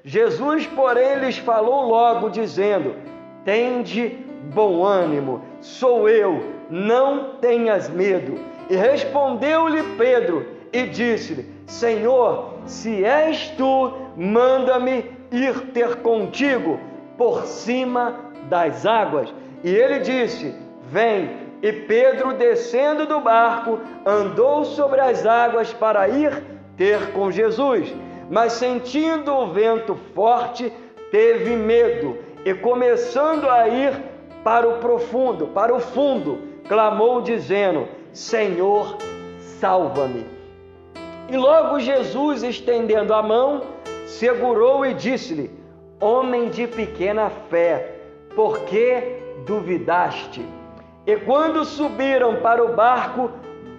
Jesus, porém, lhes falou logo, dizendo: tende bom ânimo, sou eu, não tenhas medo. E respondeu-lhe Pedro e disse-lhe: Senhor, se és tu, manda-me ir ter contigo por cima das águas. E ele disse: vem. E Pedro, descendo do barco, andou sobre as águas para ir ter com Jesus. Mas sentindo o vento forte, teve medo, e começando a ir para o fundo, clamou dizendo: Senhor, salva-me. E logo Jesus, estendendo a mão, segurou e disse-lhe: homem de pequena fé, por que duvidaste? E quando subiram para o barco,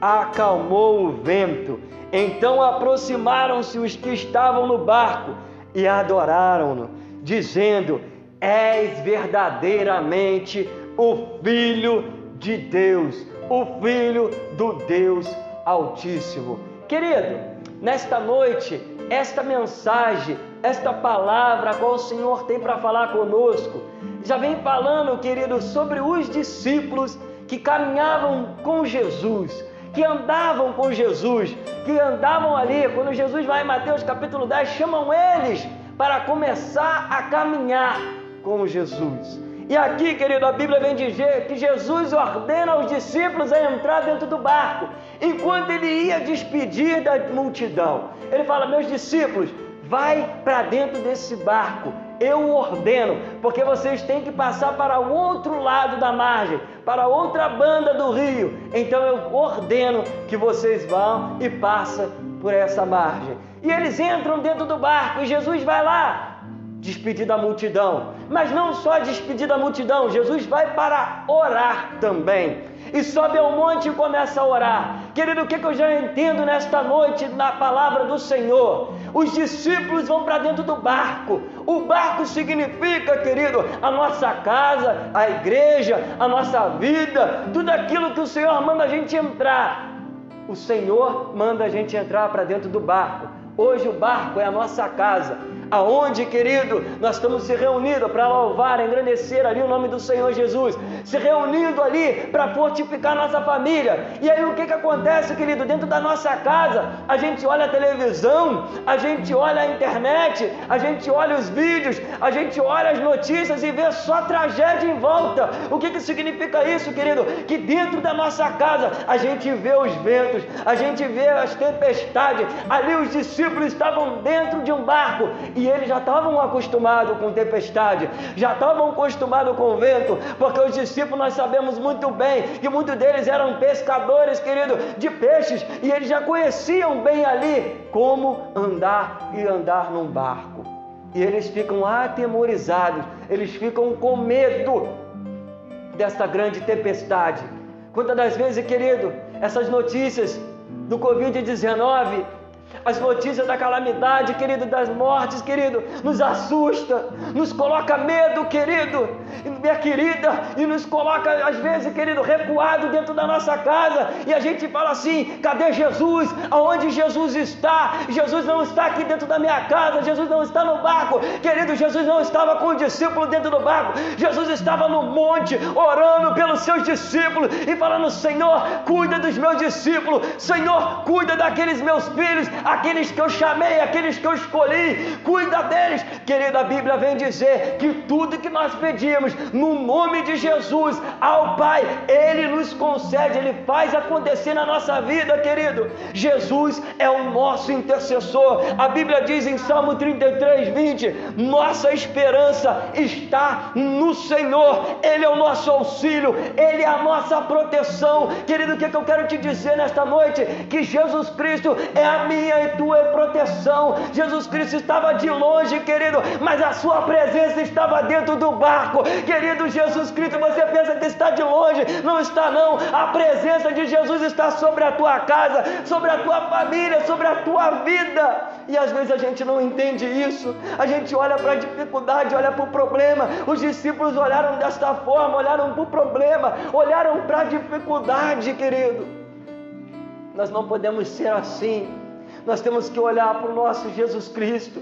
acalmou o vento. Então aproximaram-se os que estavam no barco e adoraram-no, dizendo: és verdadeiramente o Filho de Deus, o Filho do Deus Altíssimo. Querido, nesta noite, esta mensagem, esta palavra a qual o Senhor tem para falar conosco, já vem falando, querido, sobre os discípulos que caminhavam com Jesus, que andavam com Jesus, que andavam ali. Quando Jesus vai em Mateus capítulo 10, chamam eles para começar a caminhar com Jesus. E aqui, querido, a Bíblia vem dizer que Jesus ordena aos discípulos a entrar dentro do barco, enquanto ele ia despedir da multidão. Ele fala: meus discípulos, vai para dentro desse barco, eu ordeno, porque vocês têm que passar para o outro lado da margem, para a outra banda do rio. Então eu ordeno que vocês vão e passem por essa margem. E eles entram dentro do barco e Jesus vai lá despedir da multidão. Mas não só despedir da multidão, Jesus vai para orar também. E sobe ao monte e começa a orar. Querido, o que eu já entendo nesta noite na palavra do Senhor? Os discípulos vão para dentro do barco. O barco significa, querido, a nossa casa, a igreja, a nossa vida, tudo aquilo que o Senhor manda a gente entrar. O Senhor manda a gente entrar para dentro do barco. Hoje o barco é a nossa casa, aonde, querido, nós estamos se reunindo para louvar, engrandecer ali o nome do Senhor Jesus, se reunindo ali para fortificar nossa família. E aí o que acontece, querido? Dentro da nossa casa, a gente olha a televisão, a gente olha a internet, a gente olha os vídeos, a gente olha as notícias e vê só tragédia em volta. O que significa isso, querido? Que dentro da nossa casa a gente vê os ventos, a gente vê as tempestades. Ali os discípulos estavam dentro de um barco e eles já estavam acostumados com tempestade, já estavam acostumados com vento, porque os discípulos, nós sabemos muito bem que muitos deles eram pescadores, querido, de peixes, e eles já conheciam bem ali como andar e andar num barco. E eles ficam atemorizados, eles ficam com medo desta grande tempestade. Quantas das vezes, querido, essas notícias do Covid-19, as notícias da calamidade, querido, das mortes, querido, nos assusta, nos coloca medo, querido, minha querida, e nos coloca, às vezes, querido, recuado dentro da nossa casa, e a gente fala assim: cadê Jesus? Aonde Jesus está? Jesus não está aqui dentro da minha casa, Jesus não está no barco, querido. Jesus não estava com o discípulo dentro do barco, Jesus estava no monte, orando pelos seus discípulos, e falando: Senhor, cuida dos meus discípulos, Senhor, cuida daqueles meus filhos, aqueles que eu chamei, aqueles que eu escolhi, cuida deles. Querido, a Bíblia vem dizer que tudo que nós pedimos no nome de Jesus ao Pai, Ele nos concede, Ele faz acontecer na nossa vida, querido. Jesus é o nosso intercessor. A Bíblia diz em Salmo 33, 20, nossa esperança está no Senhor, Ele é o nosso auxílio, Ele é a nossa proteção. Querido, o que eu quero te dizer nesta noite? Que Jesus Cristo é a minha e tua proteção. Jesus Cristo estava de longe, querido, mas a sua presença estava dentro do barco. Querido, Jesus Cristo, você pensa que está de longe? Não está, não. A presença de Jesus está sobre a tua casa, sobre a tua família, sobre a tua vida. E às vezes a gente não entende isso. A gente olha para a dificuldade, olha para o problema. Os discípulos olharam desta forma, olharam para o problema, olharam para a dificuldade, querido. Nós não podemos ser assim. Nós temos que olhar para o nosso Jesus Cristo.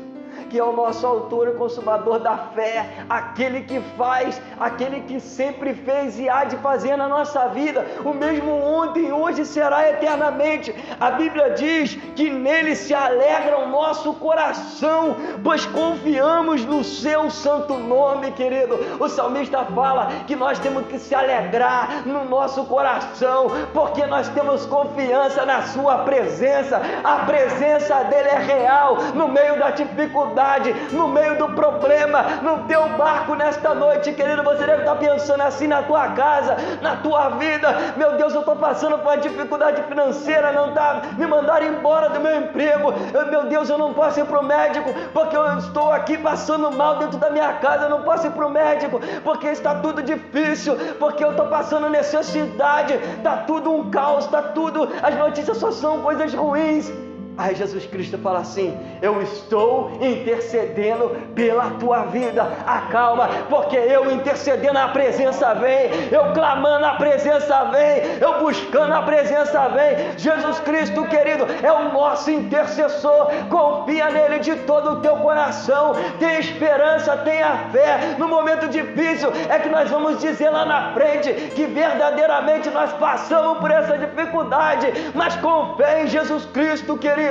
que é o nosso autor e consumador da fé, aquele que faz, aquele que sempre fez e há de fazer na nossa vida, o mesmo ontem, hoje será eternamente. A Bíblia diz que nele se alegra o nosso coração, pois confiamos no seu santo nome, querido. O salmista fala que nós temos que se alegrar no nosso coração, porque nós temos confiança na sua presença. A presença dele é real no meio da dificuldade, no meio do problema, no teu barco nesta noite, querido. Você deve estar pensando assim na tua casa, na tua vida: meu Deus, eu estou passando por uma dificuldade financeira, não está me mandaram embora do meu emprego, meu Deus, eu não posso ir para o médico porque eu estou aqui passando mal dentro da minha casa, eu não posso ir para o médico porque está tudo difícil, porque eu estou passando necessidade, está tudo um caos, está tudo, as notícias só são coisas ruins. Aí Jesus Cristo fala assim: eu estou intercedendo pela tua vida, acalma, porque eu intercedendo a presença vem, eu clamando a presença vem, eu buscando a presença vem. Jesus Cristo, querido, é o nosso intercessor. Confia nele de todo o teu coração, tenha esperança, tenha fé. No momento difícil é que nós vamos dizer lá na frente que verdadeiramente nós passamos por essa dificuldade, mas com fé em Jesus Cristo, querido.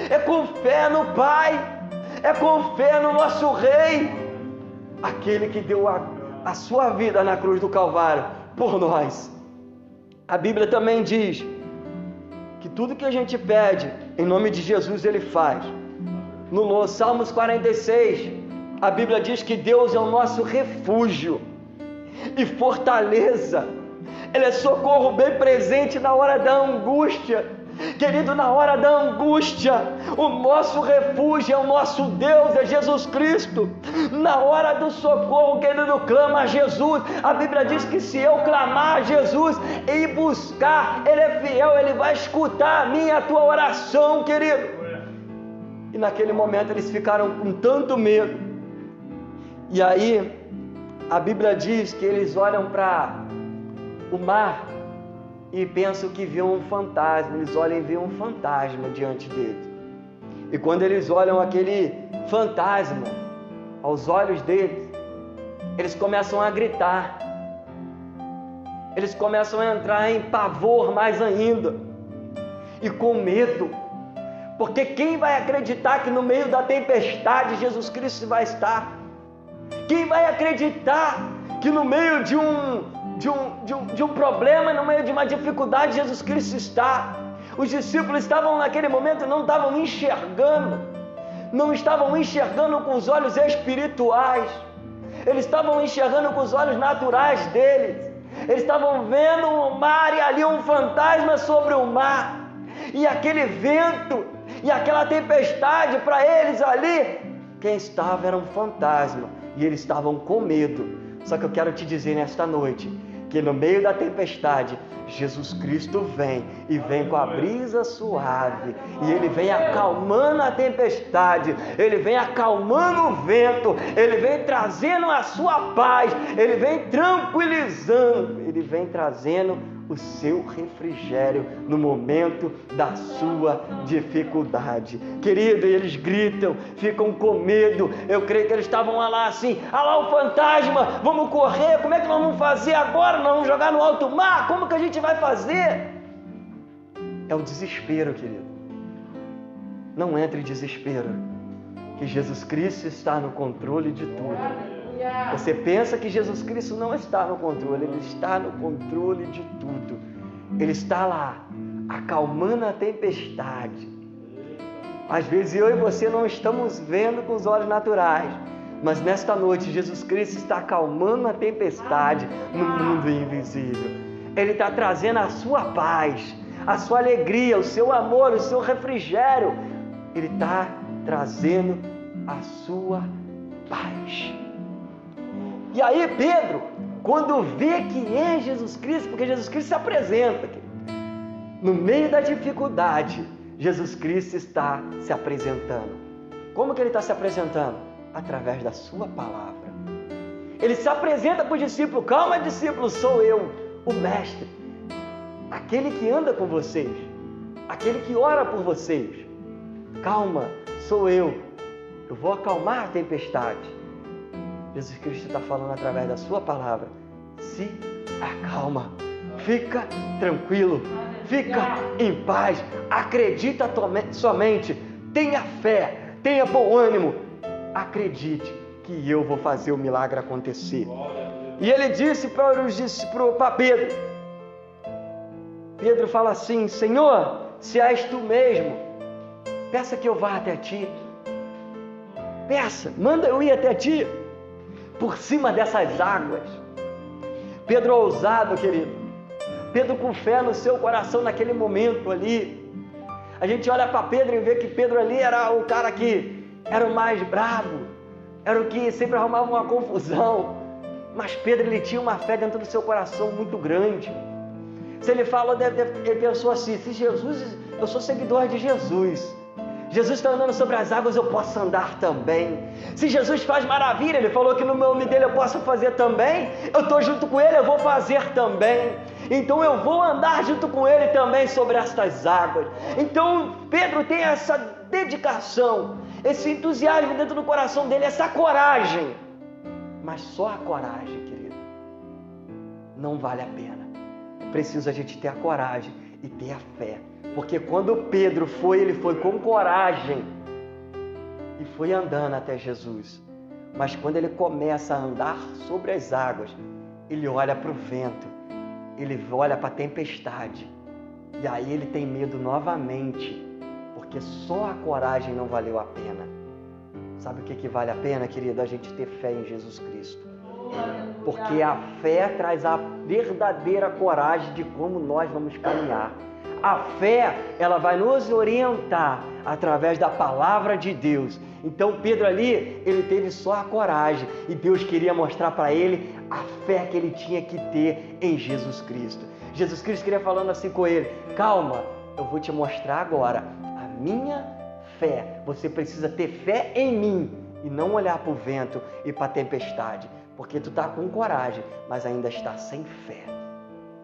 É com fé no Pai, é com fé no nosso Rei, aquele que deu a sua vida na cruz do Calvário por nós. A Bíblia também diz que tudo que a gente pede em nome de Jesus Ele faz. No Salmos 46, a Bíblia diz que Deus é o nosso refúgio e fortaleza, Ele é socorro bem presente na hora da angústia. Querido, na hora da angústia, o nosso refúgio é o nosso Deus, é Jesus Cristo. Na hora do socorro, querido, clama a Jesus. A Bíblia diz que se eu clamar a Jesus e buscar, Ele é fiel, Ele vai escutar a minha e a tua oração, querido. E naquele momento eles ficaram com tanto medo. E aí, a Bíblia diz que eles olham para o mar e pensam que viam um fantasma. Eles olham e veem um fantasma diante deles. E quando eles olham aquele fantasma aos olhos deles, eles começam a gritar. Eles começam a entrar em pavor mais ainda e com medo. Porque quem vai acreditar que no meio da tempestade Jesus Cristo vai estar? Quem vai acreditar que no meio de um problema, no meio de uma dificuldade, Jesus Cristo está? Os discípulos estavam naquele momento, não estavam enxergando com os olhos espirituais, eles estavam enxergando com os olhos naturais deles. Eles estavam vendo o mar e ali um fantasma sobre o mar, e aquele vento e aquela tempestade, para eles ali, quem estava era um fantasma, e eles estavam com medo. Só que eu quero te dizer nesta noite, que no meio da tempestade, Jesus Cristo vem, e vem com a brisa suave, e Ele vem acalmando a tempestade, Ele vem acalmando o vento, Ele vem trazendo a sua paz, Ele vem tranquilizando, Ele vem trazendo o seu refrigério no momento da sua dificuldade. Querido, eles gritam, ficam com medo. Eu creio que eles estavam lá assim: ah lá o fantasma, vamos correr, como é que nós vamos fazer agora? Nós vamos jogar no alto mar, como que a gente vai fazer? É o desespero, querido. Não entre em desespero, que Jesus Cristo está no controle de tudo. Você pensa que Jesus Cristo não está no controle, Ele está no controle de tudo. Ele está lá, acalmando a tempestade. Às vezes eu e você não estamos vendo com os olhos naturais, mas nesta noite Jesus Cristo está acalmando a tempestade no mundo invisível. Ele está trazendo a sua paz, a sua alegria, o seu amor, o seu refrigério. Ele está trazendo a sua paz. E aí Pedro, quando vê que é Jesus Cristo, porque Jesus Cristo se apresenta, no meio da dificuldade, Jesus Cristo está se apresentando. Como que Ele está se apresentando? Através da sua palavra. Ele se apresenta para os discípulos: calma, discípulos, sou eu, o Mestre, aquele que anda com vocês, aquele que ora por vocês. Calma, sou eu eu vou acalmar a tempestade. Jesus Cristo está falando através da sua palavra. Se acalma, fica tranquilo, fica em paz, acredita somente, tenha fé, tenha bom ânimo, acredite que eu vou fazer o milagre acontecer. E ele disse para Pedro, Pedro fala assim: Senhor, se és tu mesmo, peça que eu vá até ti, peça, manda eu ir até ti, por cima dessas águas. Pedro ousado, querido, Pedro com fé no seu coração naquele momento ali. A gente olha para Pedro e vê que Pedro ali era o cara que era o mais bravo, era o que sempre arrumava uma confusão, mas Pedro, ele tinha uma fé dentro do seu coração muito grande. Se ele falou, ele pensou assim: se Jesus, eu sou seguidor de Jesus, Jesus está andando sobre as águas, eu posso andar também. Se Jesus faz maravilha, ele falou que no nome dele eu posso fazer também, eu estou junto com ele, eu vou fazer também. Então eu vou andar junto com ele também sobre estas águas. Então Pedro tem essa dedicação, esse entusiasmo dentro do coração dele, essa coragem. Mas só a coragem, querido, não vale a pena. Precisa a gente ter a coragem e ter a fé. Porque quando Pedro foi, ele foi com coragem e foi andando até Jesus. Mas quando ele começa a andar sobre as águas, ele olha para o vento, ele olha para a tempestade, e aí ele tem medo novamente, porque só a coragem não valeu a pena. Sabe o que vale a pena, querido? A gente ter fé em Jesus Cristo. Porque a fé traz a verdadeira coragem de como nós vamos caminhar. A fé, ela vai nos orientar através da palavra de Deus. Então Pedro ali, ele teve só a coragem, e Deus queria mostrar para ele a fé que ele tinha que ter em Jesus Cristo. Jesus Cristo queria falando assim com ele: calma, eu vou te mostrar agora a minha fé. Você precisa ter fé em mim e não olhar para o vento e para a tempestade, porque tu está com coragem, mas ainda está sem fé.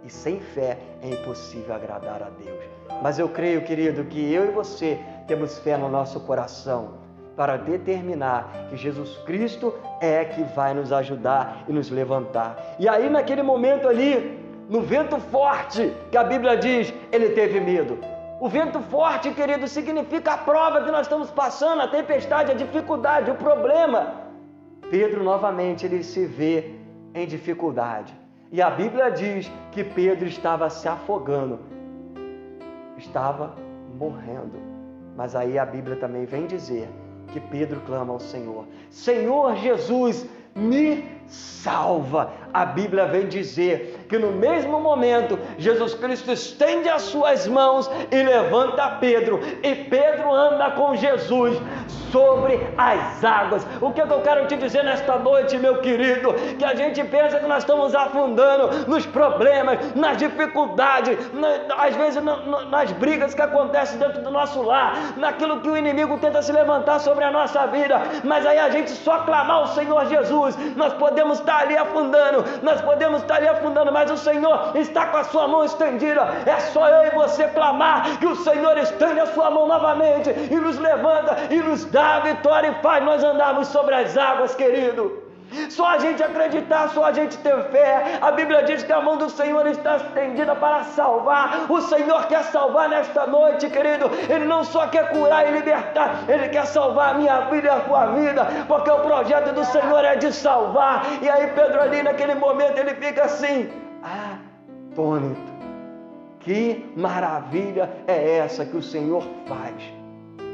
E sem fé é impossível agradar a Deus. Mas eu creio, querido, que eu e você temos fé no nosso coração para determinar que Jesus Cristo é que vai nos ajudar e nos levantar. E aí naquele momento ali, no vento forte, que a Bíblia diz, ele teve medo. O vento forte, querido, significa a prova que nós estamos passando, a tempestade, a dificuldade, o problema. Pedro novamente, ele se vê em dificuldade. E a Bíblia diz que Pedro estava se afogando, estava morrendo. Mas aí a Bíblia também vem dizer que Pedro clama ao Senhor: Senhor Jesus, me salva. A Bíblia vem dizer que no mesmo momento Jesus Cristo estende as suas mãos e levanta Pedro, e Pedro anda com Jesus sobre as águas. O que eu quero te dizer nesta noite, meu querido? Que a gente pensa que nós estamos afundando nos problemas, nas dificuldades, às vezes nas brigas que acontecem dentro do nosso lar, naquilo que o inimigo tenta se levantar sobre a nossa vida. Mas aí a gente só clamar ao Senhor Jesus, nós podemos estar ali afundando, mas o Senhor está com a sua mão estendida. É só eu e você clamar que o Senhor estende a sua mão novamente e nos levanta e nos dá a vitória e faz nós andarmos sobre as águas, querido. Só a gente acreditar, só a gente ter fé. A Bíblia diz que a mão do Senhor está estendida para salvar. O Senhor quer salvar nesta noite, querido. Ele não só quer curar e libertar, Ele quer salvar a minha vida e a tua vida, porque o projeto do Senhor é de salvar. E aí Pedro ali naquele momento, ele fica assim, atônito. Que maravilha é essa que o Senhor faz?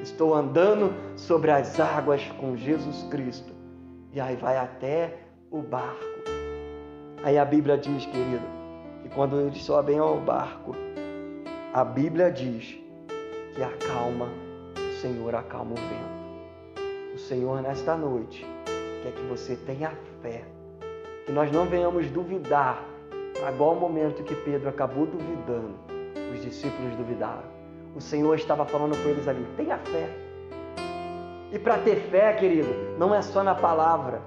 Estou andando sobre as águas com Jesus Cristo. E aí vai até o barco. Aí a Bíblia diz, querido, que quando eles sobem ao barco, a Bíblia diz que acalma, o Senhor acalma o vento. O Senhor nesta noite quer que você tenha fé, que nós não venhamos duvidar, igual ao momento que Pedro acabou duvidando, os discípulos duvidaram. O Senhor estava falando com eles ali: tenha fé. E para ter fé, querido, não é só na palavra.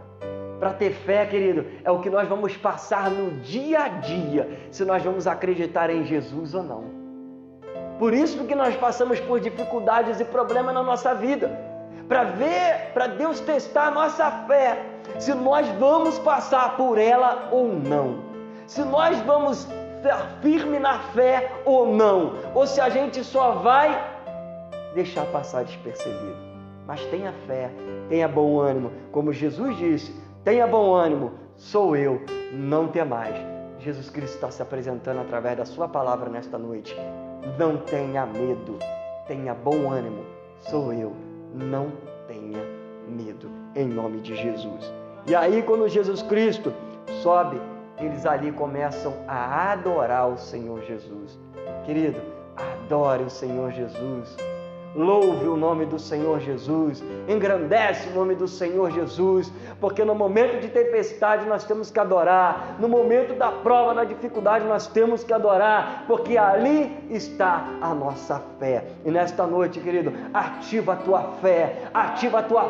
Para ter fé, querido, é o que nós vamos passar no dia a dia, se nós vamos acreditar em Jesus ou não. Por isso que nós passamos por dificuldades e problemas na nossa vida. para Deus testar a nossa fé, se nós vamos passar por ela ou não, se nós vamos ser firme na fé ou não, ou se a gente só vai deixar passar despercebido. Mas tenha fé, tenha bom ânimo, como Jesus disse, tenha bom ânimo, sou eu, não temais. Jesus Cristo está se apresentando através da sua palavra nesta noite. Não tenha medo, tenha bom ânimo, sou eu, não tenha medo, em nome de Jesus. E aí quando Jesus Cristo sobe, eles ali começam a adorar o Senhor Jesus. Querido, adore o Senhor Jesus. Louve o nome do Senhor Jesus, engrandece o nome do Senhor Jesus, porque no momento de tempestade nós temos que adorar, no momento da prova, da dificuldade nós temos que adorar, porque ali está a nossa fé. E nesta noite, querido, ativa a tua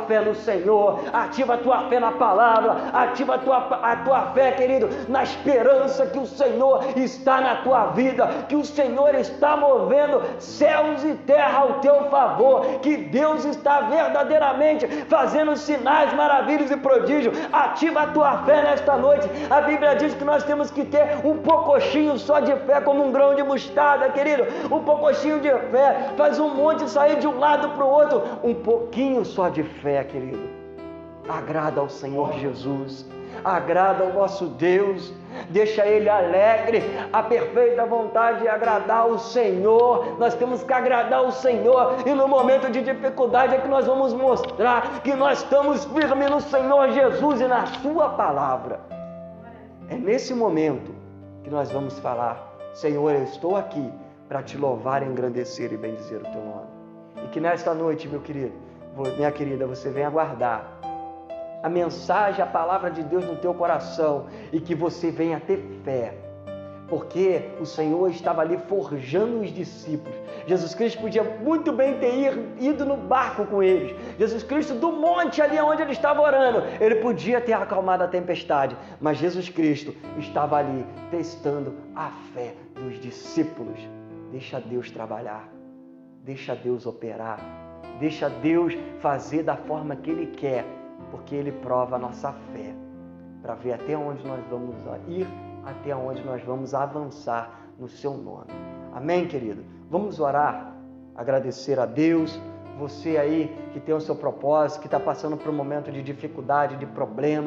fé no Senhor, ativa a tua fé na palavra, ativa a tua fé, querido, na esperança que o Senhor está na tua vida, que o Senhor está movendo céus e terra ao teu favor, que Deus está verdadeiramente fazendo sinais, maravilhas e prodígios. Ativa a tua fé nesta noite. A Bíblia diz que nós temos que ter um poucochinho só de fé, como um grão de mostarda, querido. Um poucochinho de fé faz um monte sair de um lado para o outro. Um pouquinho só de fé, querido, agrada ao Senhor Jesus, agrada ao nosso Deus, deixa Ele alegre. A perfeita vontade de agradar o Senhor, nós temos que agradar o Senhor, e no momento de dificuldade é que nós vamos mostrar que nós estamos firmes no Senhor Jesus e na sua palavra. É nesse momento que nós vamos falar: Senhor, eu estou aqui para te louvar, engrandecer e bendizer o teu nome. E que nesta noite, meu querido, minha querida, você venha guardar a mensagem, a palavra de Deus no teu coração, e que você venha ter fé, porque o Senhor estava ali forjando os discípulos. Jesus Cristo podia muito bem ter ido no barco com eles. Jesus Cristo, do monte ali onde ele estava orando, ele podia ter acalmado a tempestade, mas Jesus Cristo estava ali testando a fé dos discípulos. Deixa Deus trabalhar, deixa Deus operar, deixa Deus fazer da forma que Ele quer, porque Ele prova a nossa fé, para ver até onde nós vamos ir, até onde nós vamos avançar no seu nome. Amém, querido? Vamos orar, agradecer a Deus. Você aí que tem o seu propósito, que está passando por um momento de dificuldade, de problema,